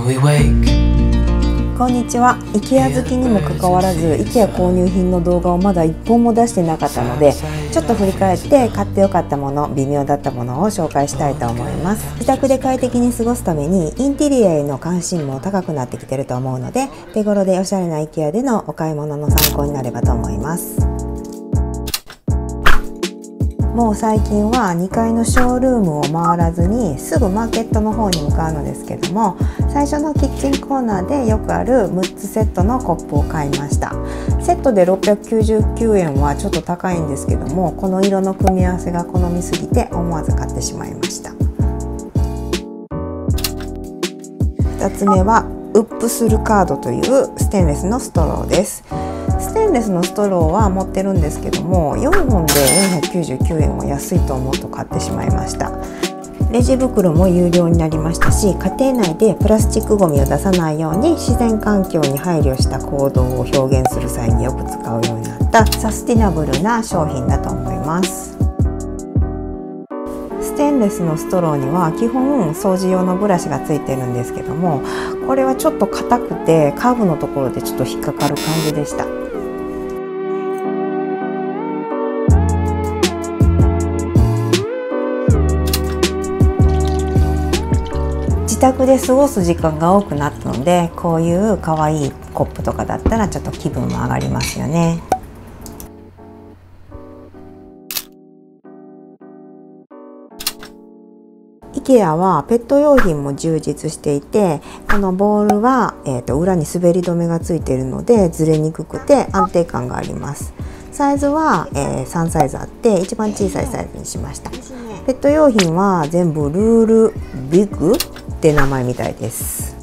when we wake。 こんにちは。IKEA 好きにもかかわらず IKEA 購入品の動画をまだ1本も出してなかったので、ちょっと振り返って買ってよかったもの、微妙だったものを紹介したいと思います。自宅で快適に過ごすためにインテリアへの関心も高くなってきてると思うので、手頃でおしゃれな IKEA でのお買い物の参考になればと思います。もう最近は2階のショールームを回らずにすぐマーケットの方に向かうのですけども、最初のキッチンコーナーでよくある6つセットのコップを買いました。セットで699円はちょっと高いんですけども、この色の組み合わせが好みすぎて思わず買ってしまいました。2つ目はウップスルカードというステンレスのストローです。ステンレスのストローは持ってるんですけども、4本で499円は安いと思うと買ってしまいました。レジ袋も有料になりましたし、家庭内でプラスチックごみを出さないように自然環境に配慮した行動を表現する際によく使うようになったサスティナブルな商品だと思います。ステンレスのストローには基本掃除用のブラシがついてるんですけども、これはちょっと硬くてカーブのところでちょっと引っかかる感じでした。自宅で過ごす時間が多くなったので、こういう可愛いコップとかだったらちょっと気分も上がりますよね。IKEA はペット用品も充実していて、このボールは、裏に滑り止めがついているのでずれにくくて安定感があります。サイズは、3サイズあって一番小さいサイズにしました。ペット用品は全部ルールビッグって名前みたいです。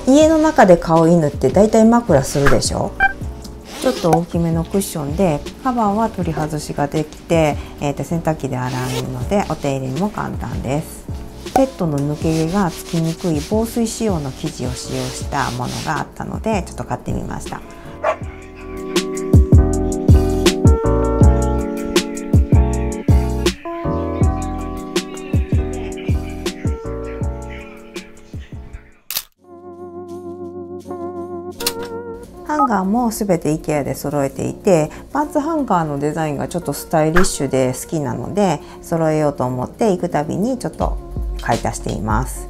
家の中で飼う犬ってだいたい枕するでしょ。ちょっと大きめのクッションでカバーは取り外しができて、洗濯機で洗えるのでお手入れも簡単です。ペットの抜け毛がつきにくい防水仕様の生地を使用したものがあったのでちょっと買ってみました。ハンガーもすべて IKEA で揃えていて、パンツハンガーのデザインがちょっとスタイリッシュで好きなので揃えようと思って行くたびにちょっと買い足しています。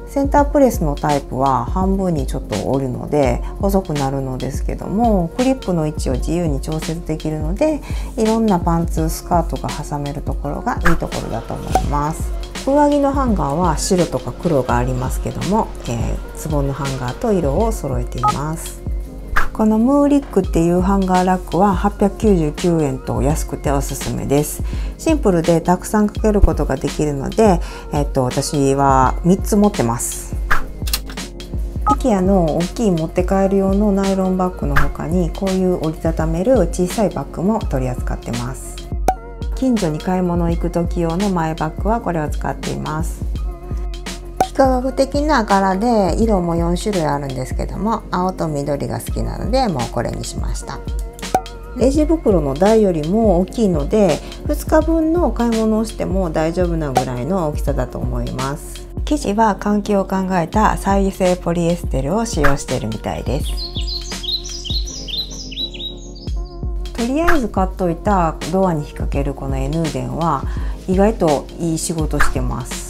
センタープレスのタイプは半分にちょっと折るので細くなるのですけども、クリップの位置を自由に調節できるのでいろんなパンツスカートが挟めるところがいいところだと思います。上着のハンガーは白とか黒がありますけども、ズボンのハンガーと色を揃えています。このムーリックっていうハンガーラックは899円と安くておすすめです。シンプルでたくさんかけることができるので、私は3つ持ってます。IKEA の大きい持って帰る用のナイロンバッグの他にこういう折りたためる小さいバッグも取り扱ってます。近所に買い物行く時用のマイバッグはこれを使っています。幾何学的な柄で色も4種類あるんですけども、青と緑が好きなのでもうこれにしました。レジ袋の台よりも大きいので2日分の買い物をしても大丈夫なぐらいの大きさだと思います。生地は環境を考えた再生ポリエステルを使用しているみたいです。とりあえず買っといたドアに引っ掛けるこの N 電は意外といい仕事してます。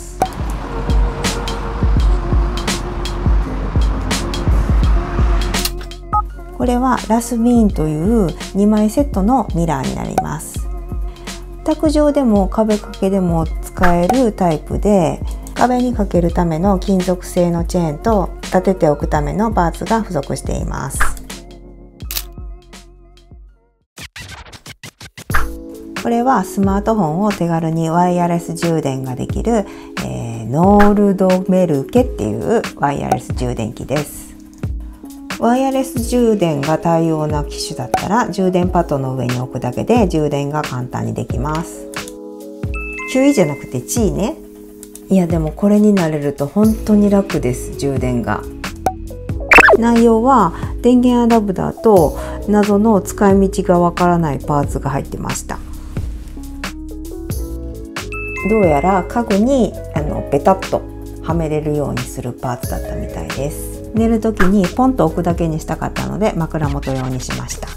これはラスビーンという2枚セットのミラーになります。卓上でも壁掛けでも使えるタイプで、壁にかけるための金属製のチェーンと立てておくためのパーツが付属しています。これはスマートフォンを手軽にワイヤレス充電ができる、ノールドメルケっていうワイヤレス充電器です。ワイヤレス充電が対応な機種だったら充電パッドの上に置くだけで充電が簡単にできます。キュイじゃなくてチーね。いやでもこれに慣れると本当に楽です。充電が。内容は電源アダプターと謎の使い道がわからないパーツが入ってました。どうやら家具にペタッとはめれるようにするパーツだったみたいです。寝る時にポンと置くだけにしたかったので枕元用にしました。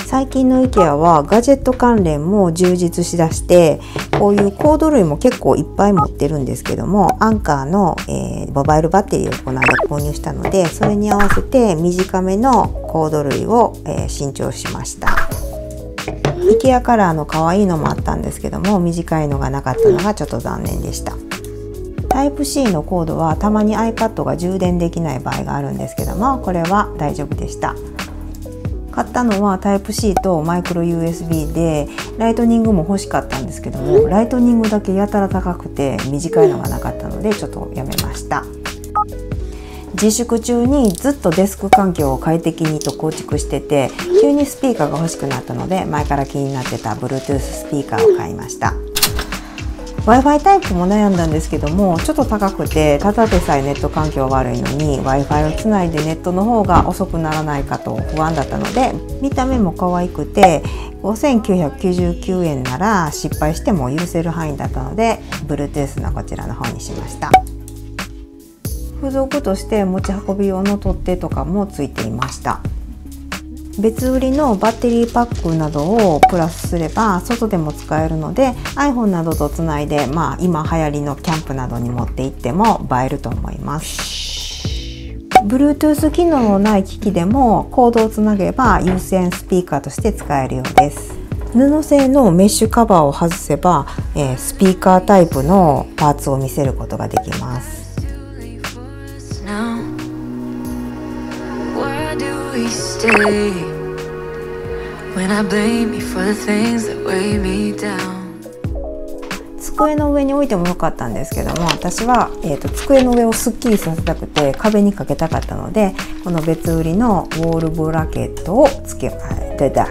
最近の IKEA はガジェット関連も充実しだして、こういうコード類も結構いっぱい持ってるんですけども、アンカーの、モバイルバッテリーをこの間購入したので、それに合わせて短めのコード類を、新調しました。IKEA カラーの可愛いのもあったんですけども、短いのがなかったのがちょっと残念でした。タイプ C のコードはたまに iPad が充電できない場合があるんですけども、これは大丈夫でした。買ったのはタイプ C とマイクロ USB で、ライトニングも欲しかったんですけども、ライトニングだけやたら高くて短いのがなかったのでちょっとやめました。自粛中にずっとデスク環境を快適にと構築してて、急にスピーカーが欲しくなったので、前から気になってた Bluetooth スピーカーを買いました。Wi-Fi タイプも悩んだんですけども、ちょっと高くてただでさえネット環境悪いのに Wi-Fi をつないでネットの方が遅くならないかと不安だったので、見た目も可愛くて5999円なら失敗しても許せる範囲だったので Bluetooth のこちらの方にしました。付属として持ち運び用の取っ手とかもついていました。別売りのバッテリーパックなどをプラスすれば外でも使えるので、 iPhone などとつないで、今流行りのキャンプなどに持って行っても映えると思います。 Bluetooth 機能のない機器でもコードをつなげば有線スピーカーとして使えるようです。布製のメッシュカバーを外せば、スピーカータイプのパーツを見せることができます。机の上に置いてもよかったんですけども、私は、机の上をすっきりさせたくて壁にかけたかったので、この別売りのウォールブラケットをつけた。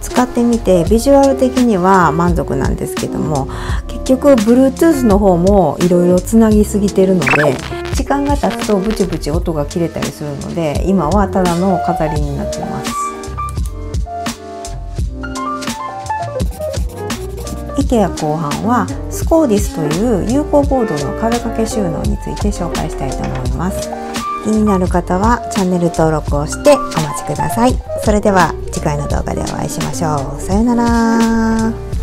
使ってみてビジュアル的には満足なんですけども、結局 Bluetooth の方もいろいろつなぎすぎてるので、時間が経つとブチブチ音が切れたりするので、今はただの飾りになってます。IKEA 後半はスコーディスという有効ボードの壁掛け収納について紹介したいと思います。気になる方はチャンネル登録をしてお待ちください。それでは次回の動画でお会いしましょう。さようなら。